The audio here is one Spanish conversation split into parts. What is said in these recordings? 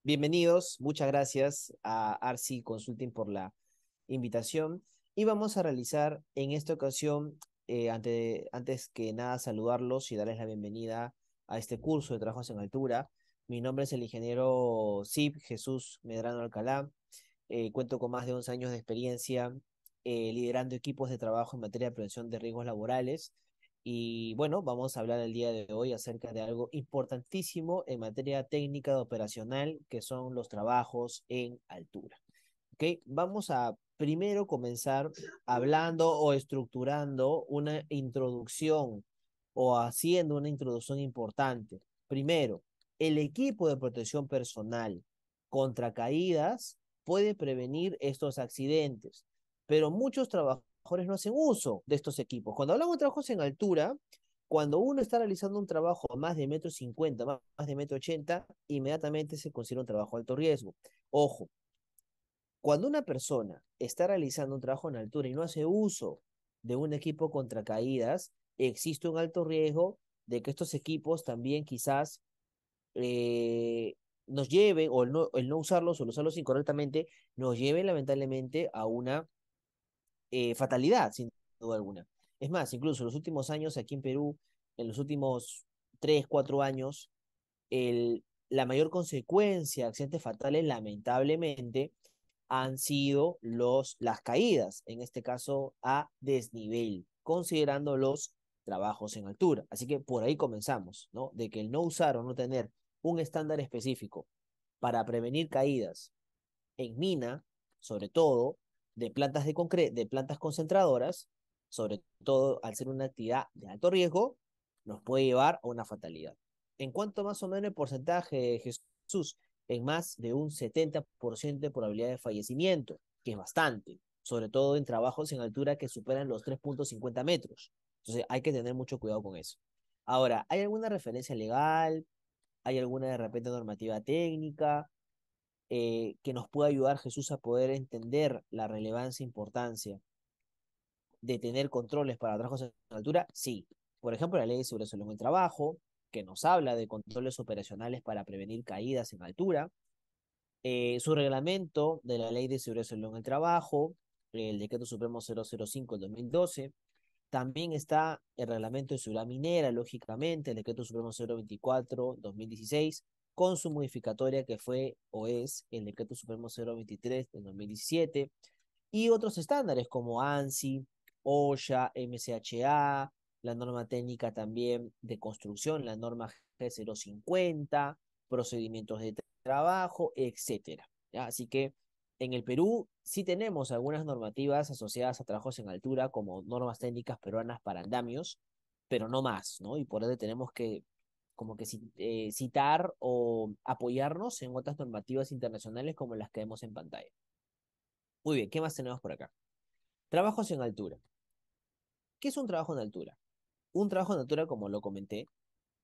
Bienvenidos, muchas gracias a Arsi Consulting por la invitación y vamos a realizar en esta ocasión, antes que nada, saludarlos y darles la bienvenida a este curso de trabajos en altura. Mi nombre es el ingeniero SIP Jesús Medrano Alcalá. Cuento con más de 11 años de experiencia liderando equipos de trabajo en materia de prevención de riesgos laborales. Y bueno, vamos a hablar el día de hoy acerca de algo importantísimo en materia técnica de operacional, que son los trabajos en altura. ¿Ok? Vamos a primero comenzar hablando o estructurando una introducción o haciendo una introducción importante. Primero, el equipo de protección personal contra caídas puede prevenir estos accidentes, pero muchos trabajadores no hacen uso de estos equipos. Cuando hablamos de trabajos en altura, cuando uno está realizando un trabajo a más de 1,50 m, más de 1,80 m, inmediatamente se considera un trabajo de alto riesgo. Ojo, cuando una persona está realizando un trabajo en altura y no hace uso de un equipo contra caídas, existe un alto riesgo de que estos equipos también quizás eh, nos lleven, o el no usarlos o el usarlos incorrectamente, nos lleven lamentablemente a una fatalidad, sin duda alguna. Es más, incluso en los últimos años aquí en Perú, en los últimos 3, 4 años, la mayor consecuencia de accidentes fatales, lamentablemente, han sido las caídas, en este caso a desnivel, considerando los trabajos en altura. Así que por ahí comenzamos, ¿no? De que el no usar o no tener un estándar específico para prevenir caídas en mina, sobre todo, de de plantas concentradoras, sobre todo al ser una actividad de alto riesgo, nos puede llevar a una fatalidad. ¿En cuanto más o menos el porcentaje, Jesús? En más de un 70% de probabilidad de fallecimiento, que es bastante, sobre todo en trabajos en altura que superan los 3,50 metros. Entonces hay que tener mucho cuidado con eso. Ahora, ¿hay alguna referencia legal? ¿Hay alguna de repente normativa técnica que nos pueda ayudar, Jesús, a poder entender la relevancia e importancia de tener controles para trabajos en altura? Sí. Por ejemplo, la Ley de Seguridad en el Trabajo, que nos habla de controles operacionales para prevenir caídas en altura. Su reglamento de la Ley de Seguridad en el Trabajo, el Decreto Supremo 005 del 2012. También está el Reglamento de Seguridad Minera, lógicamente, el Decreto Supremo 024-2016, con su modificatoria que fue o es el Decreto Supremo 023 de 2017, y otros estándares como ANSI, OSHA, MCHA, la norma técnica también de construcción, la norma G050, procedimientos de trabajo, etcétera. ¿Ya? Así que en el Perú sí tenemos algunas normativas asociadas a trabajos en altura, como normas técnicas peruanas para andamios, pero no más, ¿no? Y por ende tenemos que como que citar o apoyarnos en otras normativas internacionales como las que vemos en pantalla. Muy bien, ¿qué más tenemos por acá? Trabajos en altura. ¿Qué es un trabajo en altura? Un trabajo en altura, como lo comenté,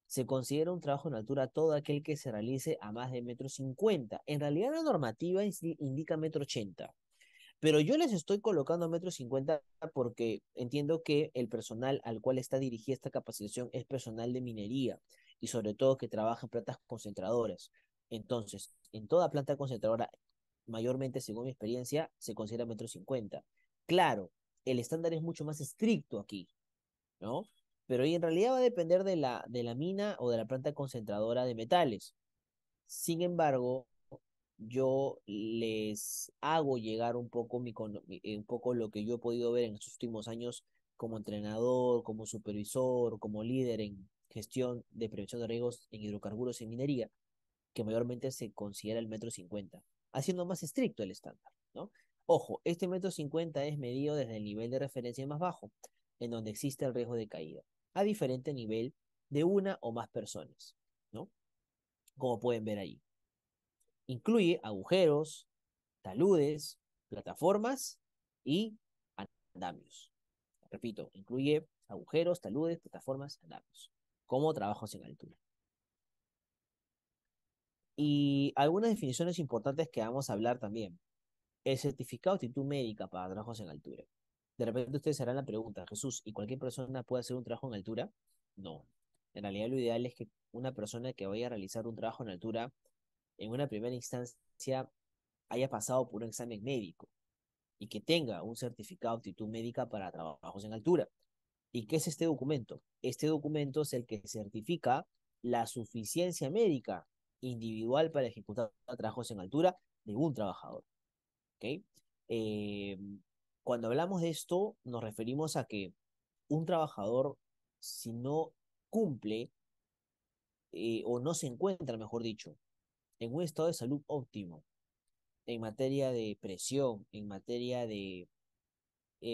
se considera un trabajo en altura todo aquel que se realice a más de 1,50 m. En realidad la normativa indica 1,80 m, pero yo les estoy colocando 1,50 m porque entiendo que el personal al cual está dirigida esta capacitación es personal de minería y sobre todo que trabaja en plantas concentradoras. Entonces, en toda planta concentradora, mayormente según mi experiencia, se considera 1,50 m. Claro, el estándar es mucho más estricto aquí, ¿no? Pero ahí en realidad va a depender de la mina o de la planta concentradora de metales. Sin embargo, yo les hago llegar un poco, un poco lo que yo he podido ver en estos últimos años como entrenador, como supervisor, como líder en gestión de prevención de riesgos en hidrocarburos y minería, que mayormente se considera el 1,50 m, haciendo más estricto el estándar, ¿no? Ojo, este 1,50 m es medido desde el nivel de referencia más bajo, en donde existe el riesgo de caída, a diferente nivel de una o más personas, ¿no? Como pueden ver ahí. Incluye agujeros, taludes, plataformas y andamios. Repito, incluye agujeros, taludes, plataformas, andamios, como trabajos en altura. Y algunas definiciones importantes que vamos a hablar también. El certificado de actitud médica para trabajos en altura. De repente ustedes se harán la pregunta, Jesús, ¿y cualquier persona puede hacer un trabajo en altura? No. En realidad lo ideal es que una persona que vaya a realizar un trabajo en altura en una primera instancia haya pasado por un examen médico y que tenga un certificado de aptitud médica para trabajos en altura. ¿Y qué es este documento? Este documento es el que certifica la suficiencia médica individual para ejecutar trabajos en altura de un trabajador. ¿Ok? Eh, Cuando hablamos de esto, nos referimos a que un trabajador, si no cumple o no se encuentra, mejor dicho, en un estado de salud óptimo, en materia de presión, en materia de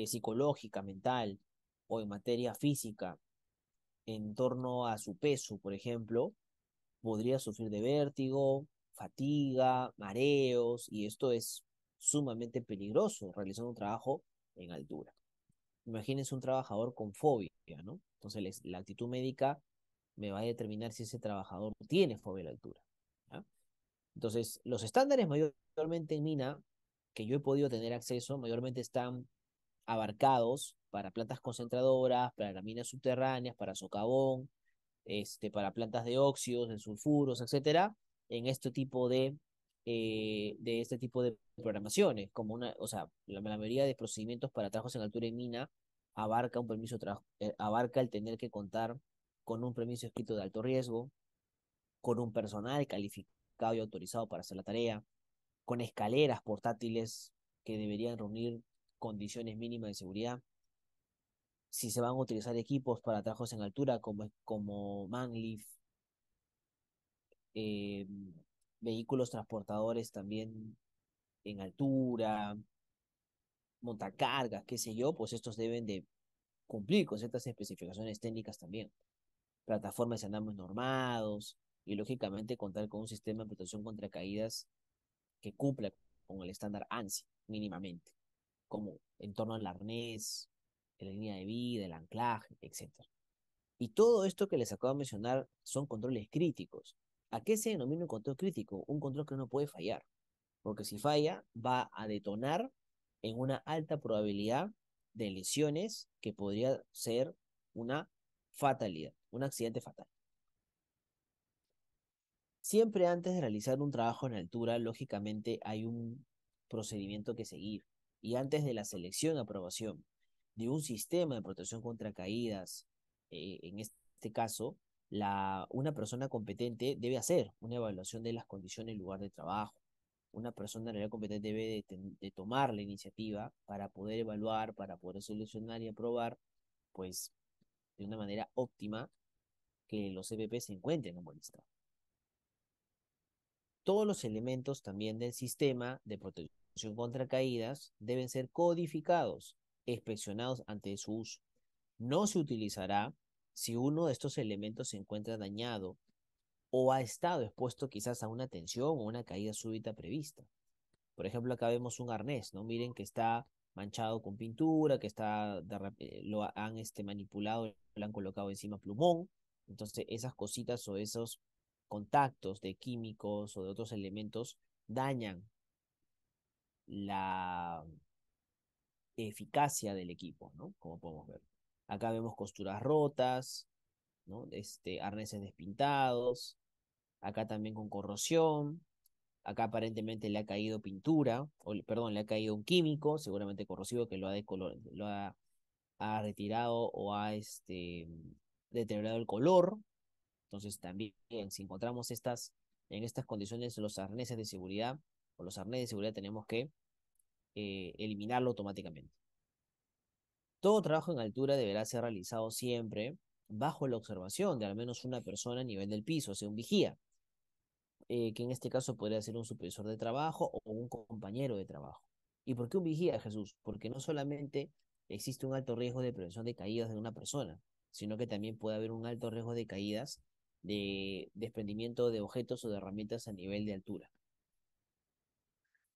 psicológica, mental, o en materia física, en torno a su peso, por ejemplo, podría sufrir de vértigo, fatiga, mareos, y esto es sumamente peligroso realizando un trabajo en altura. Imagínense un trabajador con fobia, ¿no? Entonces la actitud médica me va a determinar si ese trabajador tiene fobia a la altura. ¿Ya? Entonces, los estándares mayormente en mina que yo he podido tener acceso, mayormente están abarcados para plantas concentradoras, para las minas subterráneas, para socavón, para plantas de óxidos, de sulfuros, etcétera, en de este tipo de programaciones, como o sea, la mayoría de procedimientos para trabajos en altura en mina abarca abarca el tener que contar con un permiso escrito de alto riesgo, con un personal calificado y autorizado para hacer la tarea, con escaleras portátiles que deberían reunir condiciones mínimas de seguridad. Si se van a utilizar equipos para trabajos en altura como manlift, eh, vehículos transportadores también en altura, montacargas, qué sé yo, pues estos deben de cumplir con ciertas especificaciones técnicas también. Plataformas y andamios normados y lógicamente contar con un sistema de protección contra caídas que cumpla con el estándar ANSI mínimamente, como en torno al arnés, la línea de vida, el anclaje, etcétera. Y todo esto que les acabo de mencionar son controles críticos. ¿A qué se denomina un control crítico? Un control que no puede fallar, porque si falla va a detonar en una alta probabilidad de lesiones que podría ser una fatalidad, un accidente fatal. Siempre antes de realizar un trabajo en altura, lógicamente hay un procedimiento que seguir. Y antes de la selección y aprobación de un sistema de protección contra caídas, en este caso, una persona competente debe hacer una evaluación de las condiciones del lugar de trabajo. Una persona en realidad competente debe de tomar la iniciativa para poder evaluar, para poder solucionar y aprobar, pues, de una manera óptima que los CPP se encuentren en buen estado. Todos los elementos también del sistema de protección contra caídas deben ser codificados, inspeccionados antes de su uso. No se utilizará si uno de estos elementos se encuentra dañado o ha estado expuesto quizás a una tensión o una caída súbita prevista. Por ejemplo, acá vemos un arnés, ¿no? Miren que está manchado con pintura, que lo han manipulado, lo han colocado encima plumón. Entonces, esas cositas o esos contactos de químicos o de otros elementos dañan la eficacia del equipo, ¿no? Como podemos ver. Acá vemos costuras rotas, ¿no? Arneses despintados, acá también con corrosión. Acá aparentemente le ha caído pintura, perdón, le ha caído un químico, seguramente corrosivo, que ha retirado o ha deteriorado el color. Entonces también, si encontramos en estas condiciones los arneses de seguridad o los arneses de seguridad, tenemos que eliminarlo automáticamente. Todo trabajo en altura deberá ser realizado siempre bajo la observación de al menos una persona a nivel del piso, o sea, un vigía, que en este caso podría ser un supervisor de trabajo o un compañero de trabajo. ¿Y por qué un vigía, Jesús? Porque no solamente existe un alto riesgo de prevención de caídas de una persona, sino que también puede haber un alto riesgo de caídas de desprendimiento de objetos o de herramientas a nivel de altura.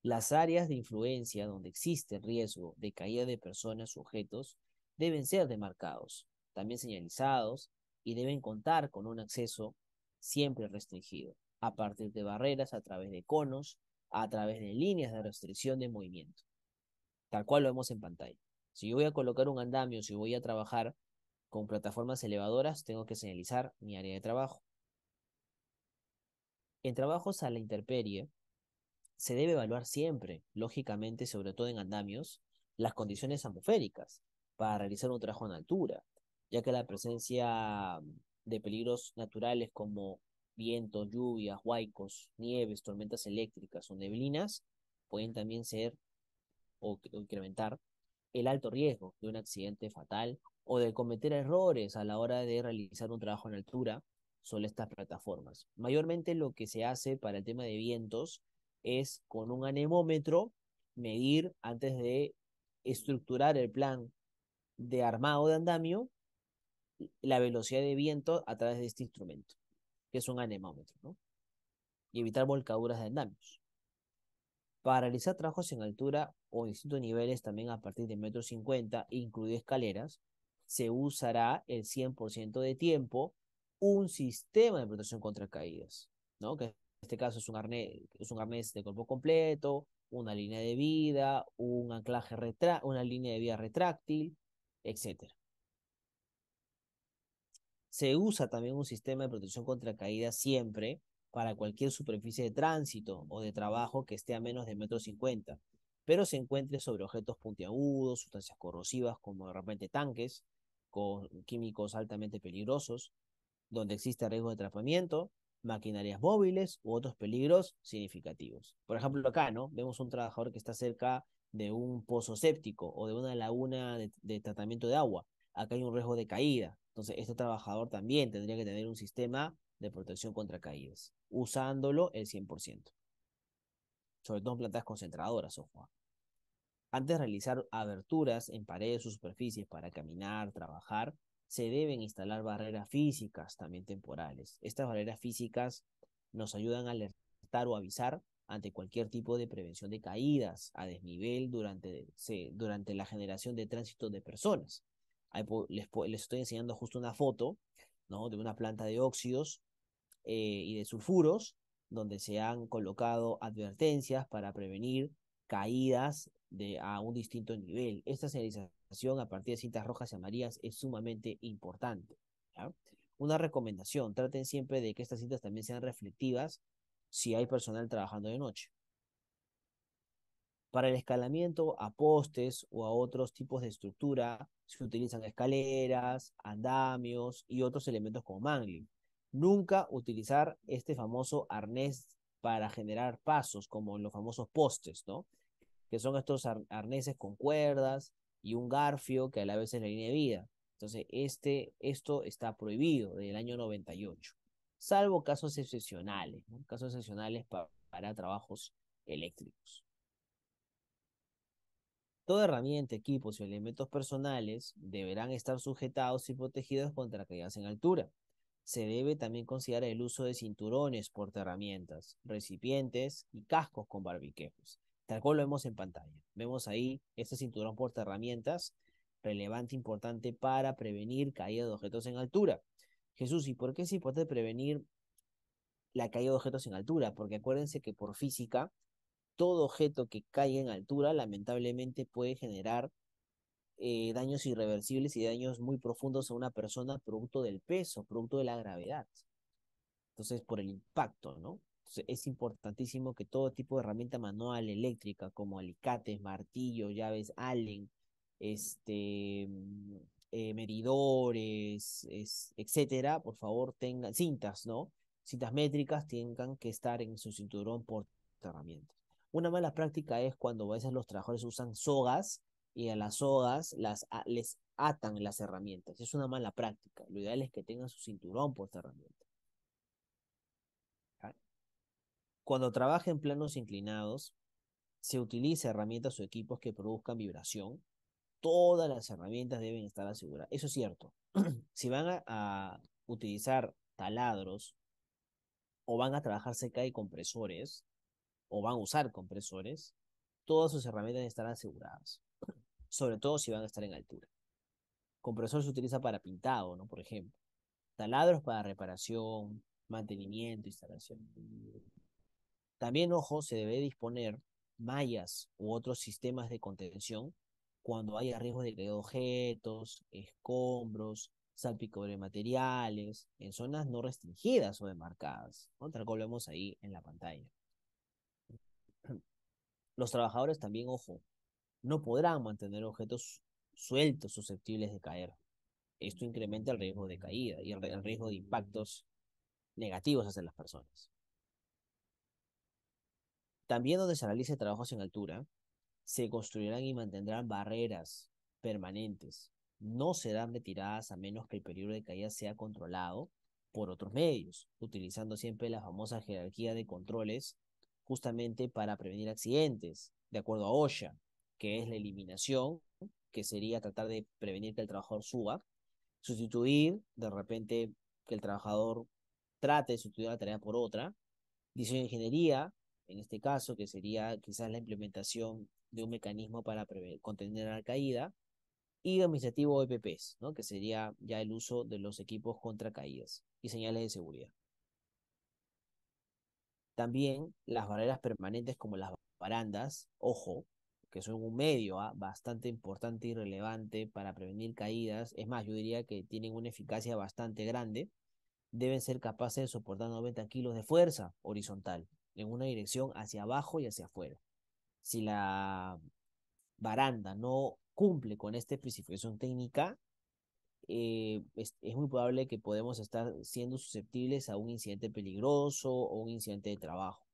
Las áreas de influencia donde existe riesgo de caída de personas u objetos deben ser demarcados, también señalizados, y deben contar con un acceso siempre restringido, a partir de barreras, a través de conos, a través de líneas de restricción de movimiento, tal cual lo vemos en pantalla. Si yo voy a colocar un andamio, si voy a trabajar con plataformas elevadoras, tengo que señalizar mi área de trabajo. En trabajos a la intemperie, se debe evaluar siempre, lógicamente, sobre todo en andamios, las condiciones atmosféricas para realizar un trabajo en altura, ya que la presencia de peligros naturales como vientos, lluvias, huaicos, nieves, tormentas eléctricas o neblinas pueden también ser o incrementar el alto riesgo de un accidente fatal o de cometer errores a la hora de realizar un trabajo en altura sobre estas plataformas. Mayormente lo que se hace para el tema de vientos es con un anemómetro medir antes de estructurar el plan de armado de andamio la velocidad de viento a través de este instrumento, que es un anemómetro, ¿no? Y evitar volcaduras de andamios. Para realizar trabajos en altura o en distintos niveles, también a partir de 1,50 m, incluido escaleras, se usará el 100% de tiempo un sistema de protección contra caídas, ¿no? Que en este caso es un arnés de cuerpo completo, una línea de vida, un anclaje una línea de vida retráctil, etcétera. Se usa también un sistema de protección contra caídas siempre para cualquier superficie de tránsito o de trabajo que esté a menos de 1,50 m, pero se encuentre sobre objetos puntiagudos, sustancias corrosivas como de repente tanques con químicos altamente peligrosos, donde existe riesgo de atrapamiento, maquinarias móviles u otros peligros significativos. Por ejemplo, acá, ¿no? Vemos un trabajador que está cerca de un pozo séptico o de una laguna de tratamiento de agua. Acá hay un riesgo de caída. Entonces, este trabajador también tendría que tener un sistema de protección contra caídas, usándolo el 100%, sobre todo en plantas concentradoras, ojo. Antes de realizar aberturas en paredes o superficies para caminar, trabajar, se deben instalar barreras físicas, también temporales. Estas barreras físicas nos ayudan a alertar o avisar ante cualquier tipo de prevención de caídas a desnivel durante la generación de tránsito de personas. Les estoy enseñando justo una foto, ¿no? De una planta de óxidos y de sulfuros, donde se han colocado advertencias para prevenir caídas a un distinto nivel. Esta señalización a partir de cintas rojas y amarillas es sumamente importante, ¿ya? Una recomendación, traten siempre de que estas cintas también sean reflectivas si hay personal trabajando de noche. Para el escalamiento a postes o a otros tipos de estructura se utilizan escaleras, andamios y otros elementos como mangling. Nunca utilizar este famoso arnés para generar pasos, como los famosos postes, ¿no? Que son estos arneses con cuerdas y un garfio que a la vez es la línea de vida. Entonces, esto está prohibido desde el año 98, salvo casos excepcionales, ¿no? Casos excepcionales para trabajos eléctricos. Toda herramienta, equipos y elementos personales deberán estar sujetados y protegidos contra caídas en altura. Se debe también considerar el uso de cinturones portaherramientas, recipientes y cascos con barbiquejos, tal cual lo vemos en pantalla. Vemos ahí este cinturón portaherramientas, relevante, importante para prevenir caída de objetos en altura. Jesús, ¿y por qué es importante prevenir la caída de objetos en altura? Porque acuérdense que por física todo objeto que caiga en altura lamentablemente puede generar daños irreversibles y daños muy profundos a una persona producto del peso, producto de la gravedad. Entonces, por el impacto, ¿no? Entonces, es importantísimo que todo tipo de herramienta manual eléctrica, como alicates, martillo, llaves Allen, medidores, etcétera, por favor, tengan cintas, ¿no? Cintas métricas tengan que estar en su cinturón por herramientas. Una mala práctica es cuando a veces los trabajadores usan sogas y a las sogas les atan las herramientas. Es una mala práctica. Lo ideal es que tengan su cinturón por herramientas. Cuando trabaja en planos inclinados, se utiliza herramientas o equipos que produzcan vibración. Todas las herramientas deben estar aseguradas. Eso es cierto. Si van a utilizar taladros o van a trabajar cerca de compresores o van a usar compresores, todas sus herramientas deben estar aseguradas. Sobre todo si van a estar en altura. Compresor se utiliza para pintado, ¿no? Por ejemplo. Taladros para reparación, mantenimiento, instalación. También, ojo, se debe disponer mallas u otros sistemas de contención cuando haya riesgo de caída de objetos, escombros, salpicadura de materiales, en zonas no restringidas o demarcadas, ¿no? Tal cual vemos ahí en la pantalla. Los trabajadores también, ojo, no podrán mantener objetos sueltos susceptibles de caer. Esto incrementa el riesgo de caída y el riesgo de impactos negativos hacia las personas. También donde se realice trabajos en altura, se construirán y mantendrán barreras permanentes. No serán retiradas a menos que el peligro de caída sea controlado por otros medios, utilizando siempre la famosa jerarquía de controles justamente para prevenir accidentes, de acuerdo a OSHA, que es la eliminación, que sería tratar de prevenir que el trabajador suba, sustituir de repente que el trabajador trate de sustituir la tarea por otra, diseño de ingeniería, en este caso, que sería quizás la implementación de un mecanismo para contener la caída, y administrativo EPPs, ¿no? Que sería ya el uso de los equipos contra caídas y señales de seguridad. También las barreras permanentes como las barandas, ojo, que son un medio bastante importante y relevante para prevenir caídas. Es más, yo diría que tienen una eficacia bastante grande. Deben ser capaces de soportar 90 kilos de fuerza horizontal en una dirección hacia abajo y hacia afuera. Si la baranda no cumple con esta especificación técnica, es muy probable que podemos estar siendo susceptibles a un incidente peligroso o un incidente de trabajo.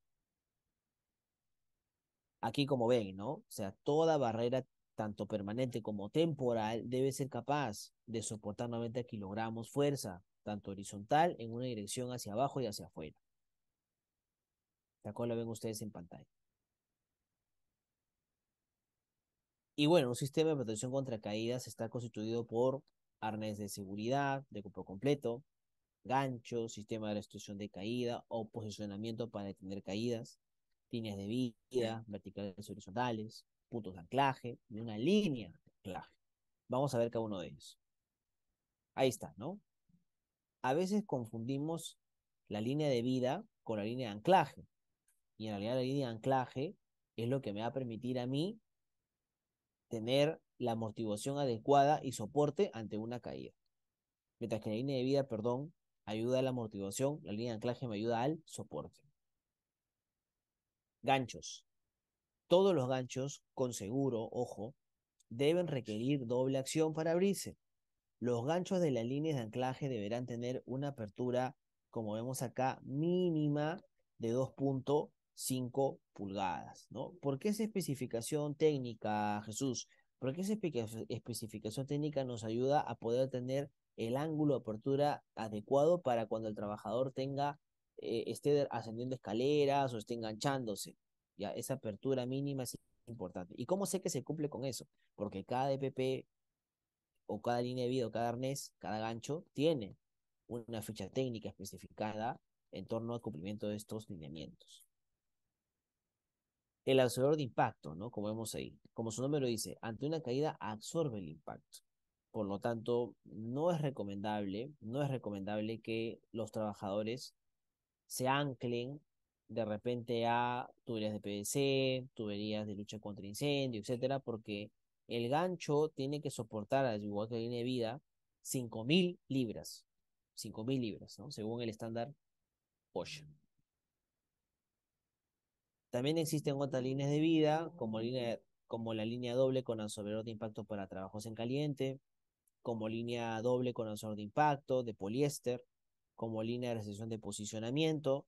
Aquí como ven, ¿no? O sea, toda barrera, tanto permanente como temporal, debe ser capaz de soportar 90 kilogramos fuerza, tanto horizontal en una dirección hacia abajo y hacia afuera. ¿De acuerdo? Lo ven ustedes en pantalla. Y bueno, un sistema de protección contra caídas está constituido por arnés de seguridad de cuerpo completo, gancho, sistema de restricción de caída o posicionamiento para detener caídas, líneas de vida, verticales y horizontales, puntos de anclaje y una línea de anclaje. Vamos a ver cada uno de ellos. Ahí está, ¿no? A veces confundimos la línea de vida con la línea de anclaje. Y en realidad la línea de anclaje es lo que me va a permitir a mí tener la amortiguación adecuada y soporte ante una caída. Mientras que la línea de vida, perdón, ayuda a la amortiguación, la línea de anclaje me ayuda al soporte. Ganchos. Todos los ganchos con seguro, ojo, deben requerir doble acción para abrirse. Los ganchos de las líneas de anclaje deberán tener una apertura, como vemos acá, mínima de 2.5 pulgadas, ¿no? ¿Por qué esa especificación técnica, Jesús? Porque esa especificación técnica nos ayuda a poder tener el ángulo de apertura adecuado para cuando el trabajador esté ascendiendo escaleras o esté enganchándose. Ya, esa apertura mínima es importante. ¿Y cómo sé que se cumple con eso? Porque cada EPP o cada línea de vida o cada arnés, cada gancho, tiene una ficha técnica especificada en torno al cumplimiento de estos lineamientos. El absorbedor de impacto, ¿no? Como vemos ahí, como su nombre lo dice, ante una caída absorbe el impacto. Por lo tanto, no es recomendable que los trabajadores se anclen de repente a tuberías de PVC, tuberías de lucha contra incendio, etcétera, porque el gancho tiene que soportar, al igual que la línea de vida, 5.000 libras. 5.000 libras, ¿no? Según el estándar OSHA. También existen otras líneas de vida, como la línea doble con absorbedor de impacto para trabajos en caliente, como línea doble con absorbedor de impacto de poliéster, como línea de restricción de posicionamiento,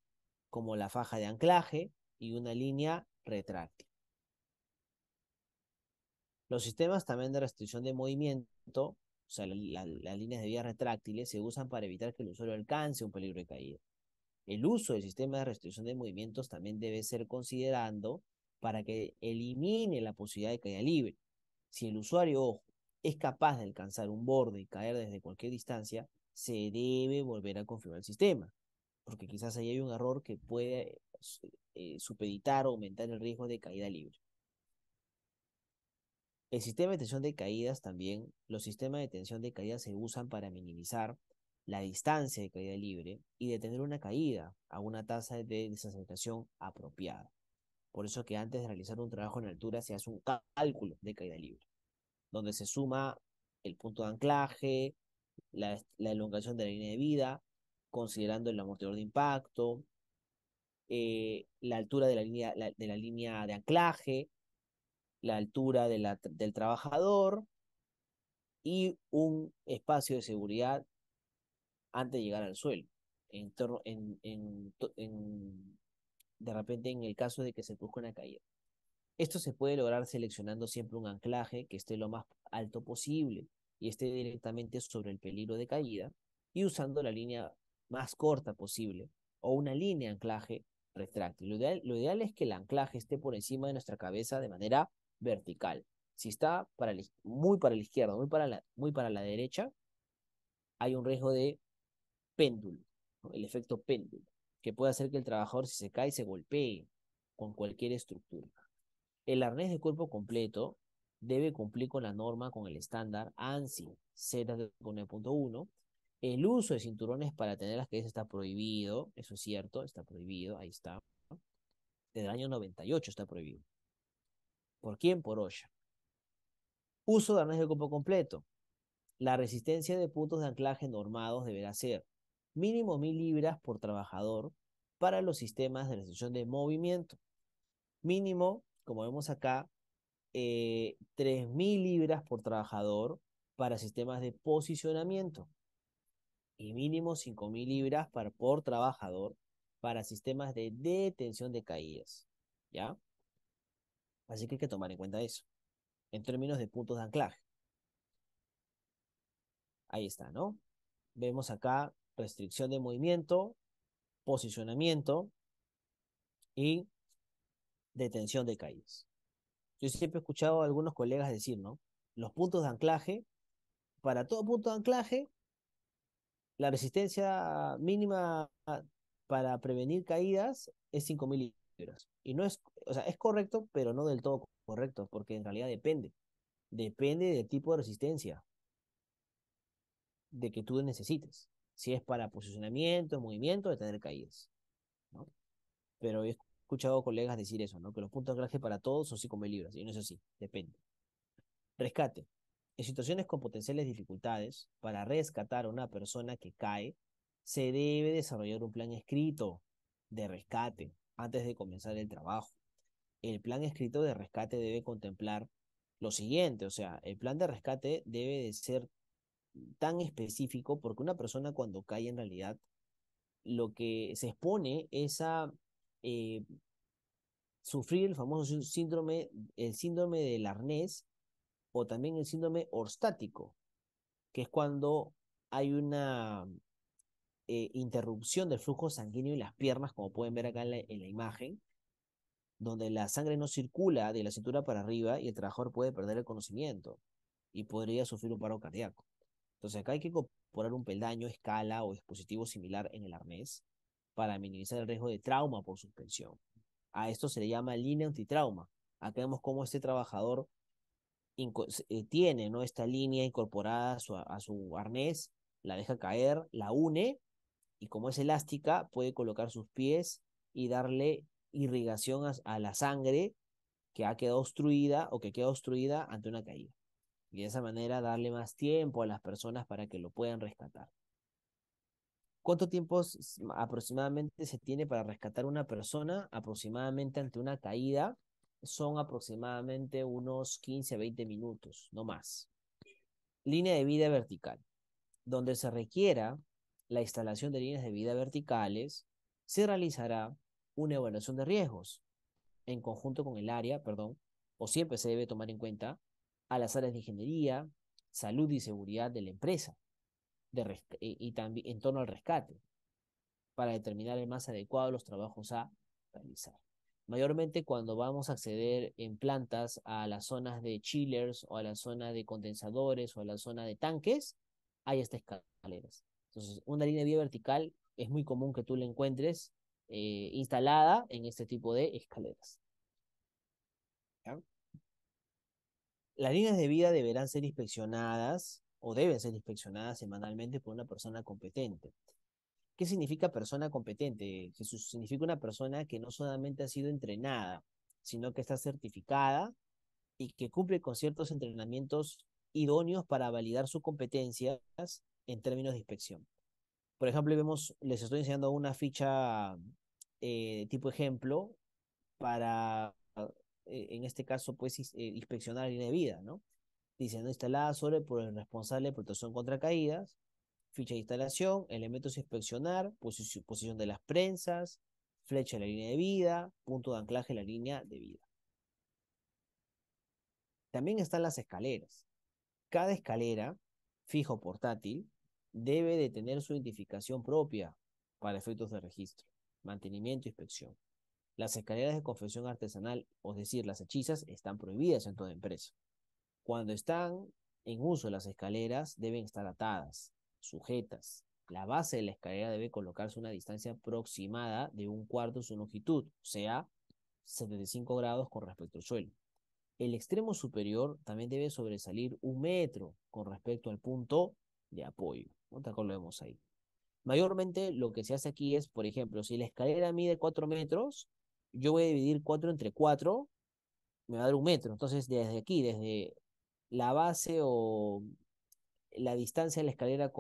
como la faja de anclaje y una línea retráctil. Los sistemas también de restricción de movimiento, o sea, las líneas de vía retráctiles, se usan para evitar que el usuario alcance un peligro de caída. El uso del sistema de restricción de movimientos también debe ser considerando para que elimine la posibilidad de caída libre. Si el usuario, ojo, es capaz de alcanzar un borde y caer desde cualquier distancia, se debe volver a configurar el sistema, porque quizás ahí hay un error que puede supeditar o aumentar el riesgo de caída libre. El sistema de detención de caídas también, los sistemas de detención de caídas se usan para minimizar la distancia de caída libre y detener una caída a una tasa de desaceleración apropiada. Por eso que antes de realizar un trabajo en altura se hace un cálculo de caída libre, donde se suma el punto de anclaje, la elongación de la línea de vida, considerando el amortiguador de impacto, la altura de la línea de anclaje, la altura del trabajador y un espacio de seguridad antes de llegar al suelo. En, torno- en- de repente, en el caso de que se produzca una caída. Esto se puede lograr seleccionando siempre un anclaje que esté lo más alto posible y esté directamente sobre el peligro de caída y usando la línea más corta posible o una línea de anclaje retráctil. Lo ideal es que el anclaje esté por encima de nuestra cabeza de manera vertical. Si está muy para la izquierda, muy para la derecha, hay un riesgo de péndulo, ¿no? El efecto péndulo, que puede hacer que el trabajador, si se cae, se golpee con cualquier estructura. El arnés de cuerpo completo debe cumplir con la norma, con el estándar ANSI 0.1. El uso de cinturones para tener las cabezas está prohibido, eso es cierto, está prohibido, ahí está. Desde el año 98 está prohibido. ¿Por quién? Por OSHA. Uso de arnés de cuerpo completo. La resistencia de puntos de anclaje normados deberá ser mínimo 1000 libras por trabajador para los sistemas de restricción de movimiento. Mínimo, como vemos acá, 3000 libras por trabajador para sistemas de posicionamiento y mínimo 5000 libras por trabajador para sistemas de detención de caídas. ¿Ya? Así que hay que tomar en cuenta eso en términos de puntos de anclaje. Ahí está, ¿no? Vemos acá restricción de movimiento, posicionamiento y detención de caídas. Yo siempre he escuchado a algunos colegas decir, ¿no? Los puntos de anclaje, para todo punto de anclaje, la resistencia mínima para prevenir caídas es 5000 libras. Y no es, o sea, es correcto, pero no del todo correcto, porque en realidad depende. Depende del tipo de resistencia de que tú necesites. Si es para posicionamiento, movimiento, de tener caídas, ¿no? Pero he escuchado colegas decir eso, ¿no? Que los puntos de anclaje para todos son 5000 libras. Y no es así, depende. Rescate. En situaciones con potenciales dificultades, para rescatar a una persona que cae, se debe desarrollar un plan escrito de rescate antes de comenzar el trabajo. El plan escrito de rescate debe contemplar lo siguiente, o sea, el plan de rescate debe de ser tan específico porque una persona cuando cae en realidad lo que se expone es a eh, sufrir el famoso síndrome, el síndrome del arnés o también el síndrome orstático, que es cuando hay una interrupción del flujo sanguíneo en las piernas, como pueden ver acá en la imagen, donde la sangre no circula de la cintura para arriba y el trabajador puede perder el conocimiento y podría sufrir un paro cardíaco. Entonces acá hay que incorporar un peldaño, escala o dispositivo similar en el arnés para minimizar el riesgo de trauma por suspensión. A esto se le llama línea antitrauma. Acá vemos cómo este trabajador tiene, ¿no?, esta línea incorporada a su arnés, la deja caer, la une y como es elástica puede colocar sus pies y darle irrigación a la sangre que ha quedado obstruida o que queda obstruida ante una caída. Y de esa manera darle más tiempo a las personas para que lo puedan rescatar. ¿Cuánto tiempo aproximadamente se tiene para rescatar una persona? Aproximadamente ante una caída son aproximadamente unos 15 a 20 minutos, no más. Línea de vida vertical. Donde se requiera la instalación de líneas de vida verticales, se realizará una evaluación de riesgos en conjunto con el área, perdón, o siempre se debe tomar en cuenta a las áreas de ingeniería, salud y seguridad de la empresa y también en torno al rescate para determinar el más adecuado de los trabajos a realizar. Mayormente cuando vamos a acceder en plantas a las zonas de chillers o a la zona de condensadores o a la zona de tanques, hay estas escaleras. Entonces, una línea de vía vertical es muy común que tú la encuentres instalada en este tipo de escaleras. ¿Ya? Las líneas de vida deberán ser inspeccionadas o deben ser inspeccionadas semanalmente por una persona competente. ¿Qué significa persona competente? Jesús, significa una persona que no solamente ha sido entrenada, sino que está certificada y que cumple con ciertos entrenamientos idóneos para validar sus competencias en términos de inspección. Por ejemplo, les estoy enseñando una ficha tipo ejemplo para, en este caso, pues, inspeccionar la línea de vida, ¿no? Dice, no instalada sobre por el responsable de protección contra caídas, ficha de instalación, elementos a inspeccionar, posición de las prensas, flecha de la línea de vida, punto de anclaje de la línea de vida. También están las escaleras. Cada escalera, fijo o portátil, debe de tener su identificación propia para efectos de registro, mantenimiento e inspección. Las escaleras de confección artesanal, es decir, las hechizas, están prohibidas en toda empresa. Cuando están en uso las escaleras, deben estar atadas, sujetas. La base de la escalera debe colocarse a una distancia aproximada de 1/4 de su longitud, o sea, 75 grados con respecto al suelo. El extremo superior también debe sobresalir 1 metro con respecto al punto de apoyo. ¿No? Acá lo vemos ahí. Mayormente lo que se hace aquí es, por ejemplo, si la escalera mide 4 metros, yo voy a dividir 4 entre 4, me va a dar 1 metro. Entonces, desde aquí, desde la base o la distancia de la escalera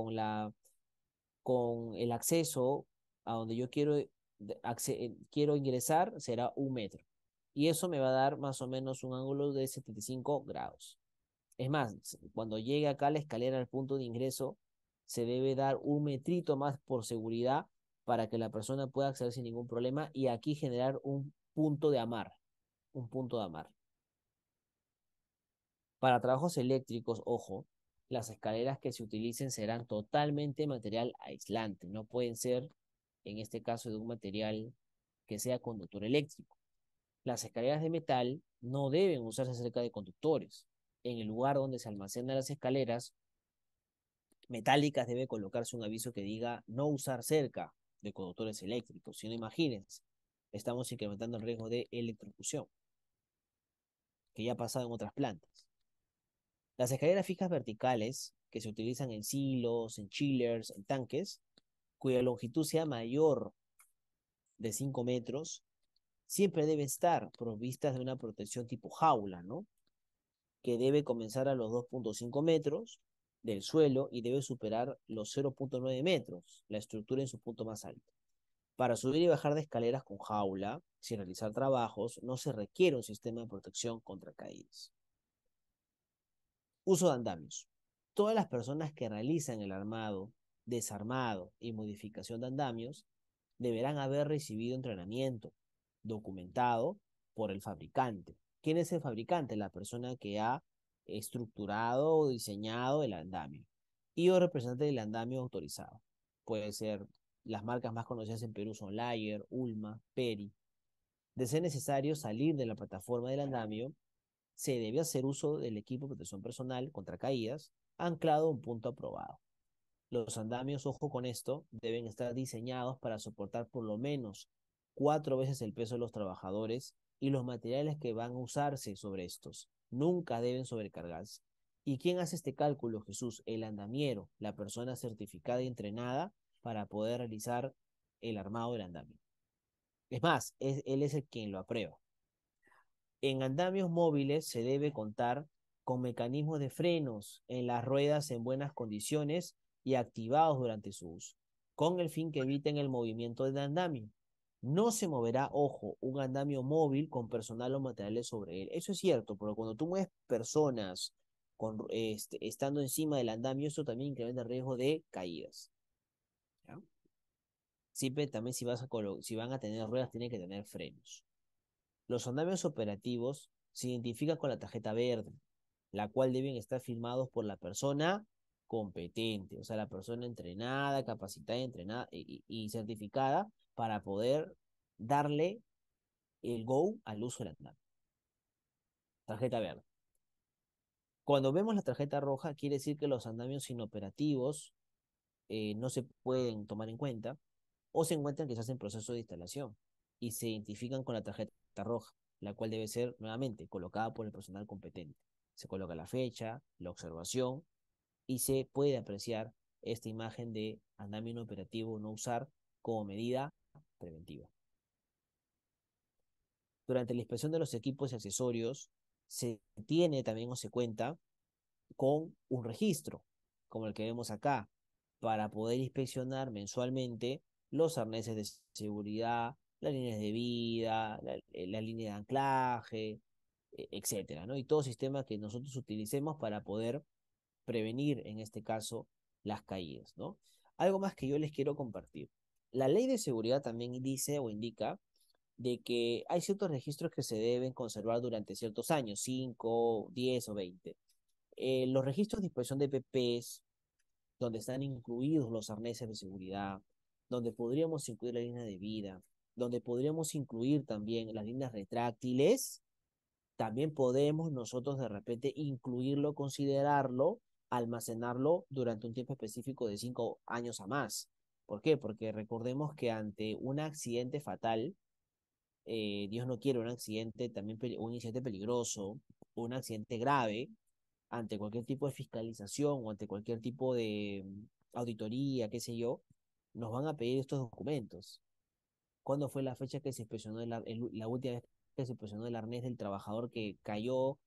con el acceso a donde yo quiero ingresar, será 1 metro. Y eso me va a dar más o menos un ángulo de 75 grados. Es más, cuando llegue acá la escalera al punto de ingreso, se debe dar 1 metrito más por seguridad para que la persona pueda acceder sin ningún problema y aquí generar un punto de amarre, un punto de amarre. Para trabajos eléctricos, ojo, las escaleras que se utilicen serán totalmente material aislante, no pueden ser, en este caso, de un material que sea conductor eléctrico. Las escaleras de metal no deben usarse cerca de conductores. En el lugar donde se almacenan las escaleras metálicas debe colocarse un aviso que diga no usar cerca de conductores eléctricos. Si no, imagínense, estamos incrementando el riesgo de electrocución, que ya ha pasado en otras plantas. Las escaleras fijas verticales, que se utilizan en silos, en chillers, en tanques, cuya longitud sea mayor de 5 metros, siempre deben estar provistas de una protección tipo jaula, ¿no? Que debe comenzar a los 2,5 metros del suelo y debe superar los 0,9 metros, la estructura en su punto más alto. Para subir y bajar de escaleras con jaula, sin realizar trabajos, no se requiere un sistema de protección contra caídas. Uso de andamios. Todas las personas que realizan el armado, desarmado y modificación de andamios deberán haber recibido entrenamiento documentado por el fabricante. ¿Quién es el fabricante? La persona que ha estructurado o diseñado el andamio y o representante del andamio autorizado. Puede ser, las marcas más conocidas en Perú son Layer, Ulma, Peri. De ser necesario salir de la plataforma del andamio, se debe hacer uso del equipo de protección personal contra caídas anclado a un punto aprobado. Los andamios, ojo con esto, deben estar diseñados para soportar por lo menos 4 veces el peso de los trabajadores y los materiales que van a usarse sobre estos. Nunca deben sobrecargarse. ¿Y quién hace este cálculo, Jesús? El andamiero, la persona certificada y entrenada para poder realizar el armado del andamio. Es más, él es el quien lo aprueba. En andamios móviles se debe contar con mecanismos de frenos en las ruedas en buenas condiciones y activados durante su uso, con el fin que eviten el movimiento del andamio. No se moverá, ojo, un andamio móvil con personal o materiales sobre él. Eso es cierto, pero cuando tú mueves personas estando encima del andamio, eso también incrementa el riesgo de caídas. ¿Ya? Siempre también si van a tener ruedas, tienen que tener frenos. Los andamios operativos se identifican con la tarjeta verde, la cual deben estar firmados por la persona competente, o sea, la persona entrenada, capacitada, entrenada y certificada para poder darle el go al uso del andamio. Tarjeta verde. Cuando vemos la tarjeta roja, quiere decir que los andamios inoperativos no se pueden tomar en cuenta o se encuentran quizás en proceso de instalación y se identifican con la tarjeta roja, la cual debe ser nuevamente colocada por el personal competente. Se coloca la fecha, la observación y se puede apreciar esta imagen de andamio inoperativo no usar como medida preventiva. Durante la inspección de los equipos y accesorios, se tiene también o se cuenta con un registro, como el que vemos acá. para poder inspeccionar mensualmente los arneses de seguridad, las líneas de vida, la línea de anclaje, etcétera, ¿no? Y todo sistema que nosotros utilicemos para poder prevenir, en este caso, las caídas, ¿no? Algo más que yo les quiero compartir. La ley de seguridad también dice o indica de que hay ciertos registros que se deben conservar durante ciertos años, 5, 10 o 20. Los registros de inspección de PPs, donde están incluidos los arneses de seguridad, donde podríamos incluir la línea de vida, donde podríamos incluir también las líneas retráctiles, también podemos nosotros de repente incluirlo, considerarlo, almacenarlo durante un tiempo específico de 5 años a más. ¿Por qué? Porque recordemos que ante un accidente fatal, Dios no quiere un accidente también, un incidente peligroso, un accidente grave, ante cualquier tipo de fiscalización o ante cualquier tipo de auditoría, qué sé yo, nos van a pedir estos documentos. ¿Cuándo fue la fecha que se inspeccionó la última vez que se inspeccionó el arnés del trabajador que cayó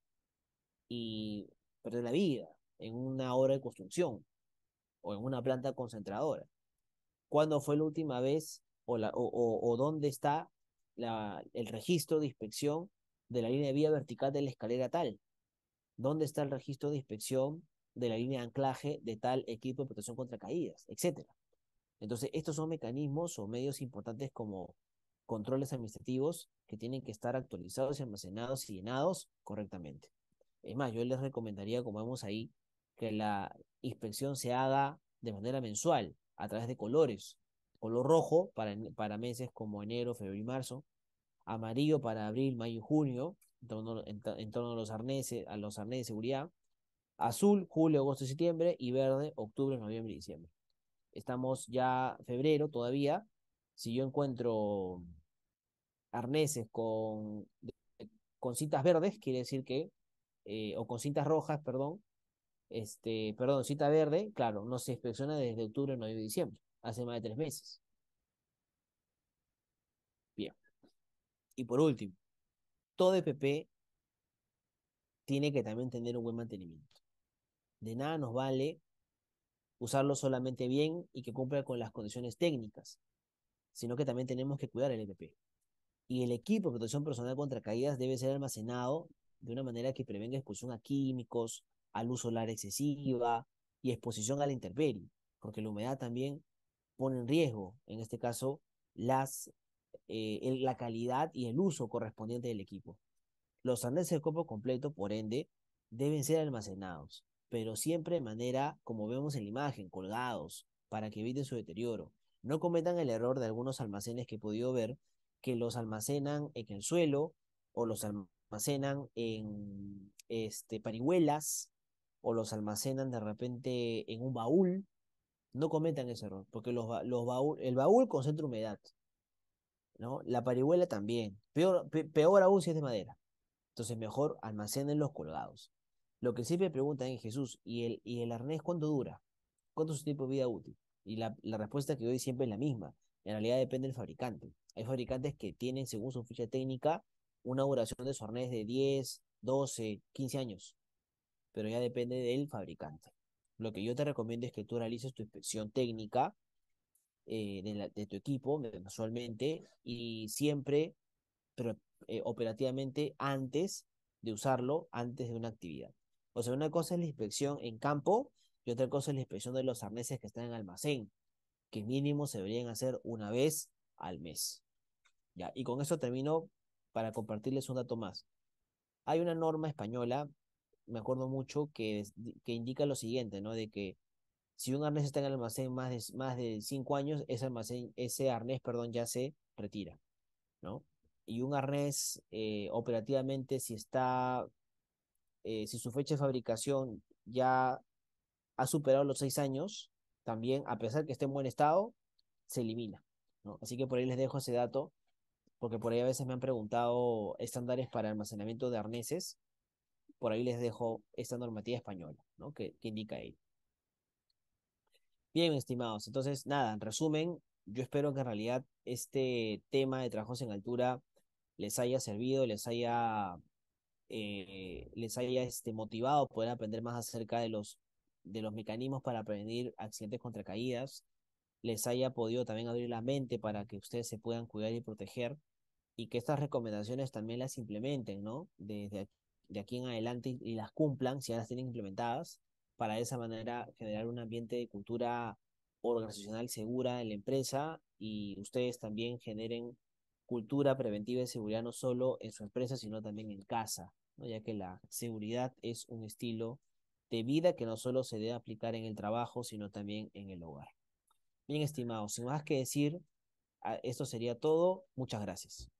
y perdió la vida en una obra de construcción o en una planta concentradora? ¿Cuándo fue la última vez o dónde está el registro de inspección de la línea de vía vertical de la escalera tal? ¿Dónde está el registro de inspección de la línea de anclaje de tal equipo de protección contra caídas, etcétera? Entonces, estos son mecanismos o medios importantes como controles administrativos que tienen que estar actualizados y almacenados y llenados correctamente. Es más, yo les recomendaría, como vemos ahí, que la inspección se haga de manera mensual, a través de colores. Color rojo para meses como enero, febrero y marzo, amarillo para abril, mayo y junio, en torno a los arneses de seguridad, azul, julio, agosto y septiembre, y verde, octubre, noviembre y diciembre. Estamos ya febrero todavía. Si yo encuentro arneses con cintas verdes, quiere decir que, o con cintas rojas, perdón, perdón, cinta verde, claro, no se inspecciona desde octubre, noviembre y diciembre, hace más de 3 meses. Bien. Y por último, todo EPP tiene que también tener un buen mantenimiento. De nada nos vale usarlo solamente bien y que cumpla con las condiciones técnicas, sino que también tenemos que cuidar el EPP. Y el equipo de protección personal contra caídas debe ser almacenado de una manera que prevenga exposición a químicos, a luz solar excesiva y exposición a la intemperie, porque la humedad también pone en riesgo, en este caso, la calidad y el uso correspondiente del equipo. Los arneses de cuerpo completo, por ende, deben ser almacenados, pero siempre de manera, como vemos en la imagen, colgados, para que eviten su deterioro. No cometan el error de algunos almacenes que he podido ver, que los almacenan en el suelo o los almacenan en parihuelas o los almacenan de repente en un baúl. No cometan ese error, porque el baúl concentra humedad, ¿no? La parihuela también. Peor aún si es de madera. Entonces mejor almacénenlos colgados. Lo que siempre preguntan es: Jesús, ¿y el arnés cuánto dura? ¿Cuánto es su tiempo de vida útil? Y la respuesta que doy siempre es la misma. En realidad depende del fabricante. Hay fabricantes que tienen, según su ficha técnica, una duración de su arnés de 10, 12, 15 años, pero ya depende del fabricante. Lo que yo te recomiendo es que tú realices tu inspección técnica, de tu equipo mensualmente, y siempre, pero operativamente, antes de usarlo, antes de una actividad. O sea, una cosa es la inspección en campo y otra cosa es la inspección de los arneses que están en almacén, que mínimo se deberían hacer una vez al mes. ¿Ya? Y con eso termino para compartirles un dato más. Hay una norma española, me acuerdo mucho, que indica lo siguiente, ¿no? De que si un arnés está en el almacén más de 5 años, ese arnés, perdón, ya se retira, ¿no? Y un arnés, operativamente, si su fecha de fabricación ya ha superado los 6 años, también, a pesar que esté en buen estado, se elimina, ¿no? Así que por ahí les dejo ese dato, porque por ahí a veces me han preguntado estándares para almacenamiento de arneses. Por ahí les dejo esta normativa española, ¿no? Que indica ahí. Bien, estimados. Entonces, nada, en resumen, yo espero que en realidad este tema de trabajos en altura les haya servido, les haya motivado a poder aprender más acerca de los de los mecanismos para prevenir accidentes contra caídas les haya podido también abrir la mente para que ustedes se puedan cuidar y proteger y que estas recomendaciones también las implementen, ¿no? De aquí en adelante y las cumplan si ya las tienen implementadas, para de esa manera generar un ambiente de cultura organizacional segura en la empresa y ustedes también generen cultura preventiva de seguridad no solo en su empresa, sino también en casa, ¿no? Ya que la seguridad es un estilo de vida que no solo se debe aplicar en el trabajo, sino también en el hogar. Bien, estimados, sin más que decir, esto sería todo. Muchas gracias.